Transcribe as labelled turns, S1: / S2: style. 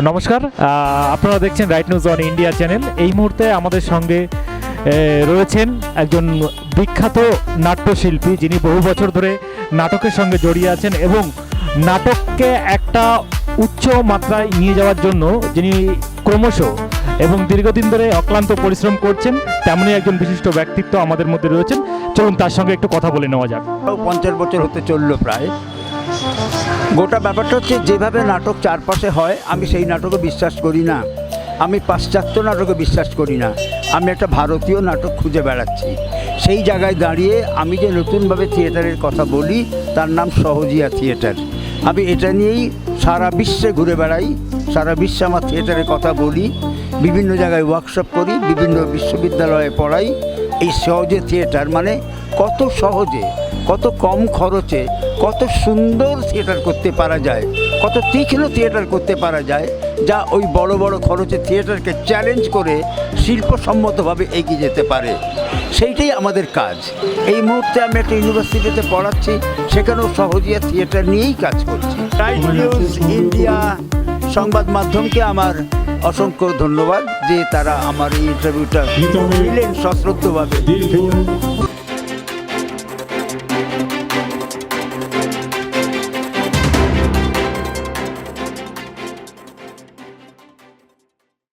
S1: নমস্কার, আপনারা দেখছেন right news on India channel. এই মুহূর্তে আমাদের সঙ্গে রয়েছেন একজন বিখ্যাত নাট্যশিল্পী, যিনি বহু বছর ধরে নাটকের সঙ্গে জড়িয়ে আছেন এবং নাটককে একটা উচ্চ মাত্রায় নিয়ে যাওয়ার জন্য যিনি ক্রমশ এবং দীর্ঘদিন ধরে অক্লান্ত পরিশ্রম করছেন, তেমনই একজন বিশিষ্ট ব্যক্তিত্ব আমাদের মধ্যে রয়েছেন। চলুন তার সঙ্গে একটু কথা বলে নেওয়া যাক।
S2: 50 বছর হতে চললো প্রায়। গোটা ব্যাপারটা হচ্ছে, যেভাবে নাটক চারপাশে হয় আমি সেই নাটকে বিশ্বাস করি না, আমি পাশ্চাত্য নাটকে বিশ্বাস করি না, আমি একটা ভারতীয় নাটক খুঁজে বেড়াচ্ছি। সেই জায়গায় দাঁড়িয়ে আমি যে নতুনভাবে থিয়েটারের কথা বলি তার নাম সহজিয়া থিয়েটার। আমি এটা নিয়েই সারা বিশ্বে ঘুরে বেড়াই, সারা বিশ্বে আমার থিয়েটারের কথা বলি, বিভিন্ন জায়গায় ওয়ার্কশপ করি, বিভিন্ন বিশ্ববিদ্যালয়ে পড়াই। এই সহজে থিয়েটার মানে কত সহজে, কত কম খরচে, কত সুন্দর থিয়েটার করতে পারা যায়, কত তীক্ষ্ণ থিয়েটার করতে পারা যায়, যা ওই বড় বড় খরচে থিয়েটারকে চ্যালেঞ্জ করে শিল্পসম্মতভাবে এগিয়ে যেতে পারে। সেইটাই আমাদের কাজ। এই মুহূর্তে আমি একটা ইউনিভার্সিটিতে পড়াচ্ছি, সেখানেও সহজিয়া থিয়েটার নিয়েই কাজ করছি। রাইট নিউজ ইন্ডিয়া সংবাদ মাধ্যমকে আমার অসংখ্য ধন্যবাদ যে তারা আমার এই ইন্টারভিউটা নিলেন সশ্রদ্ধভাবে।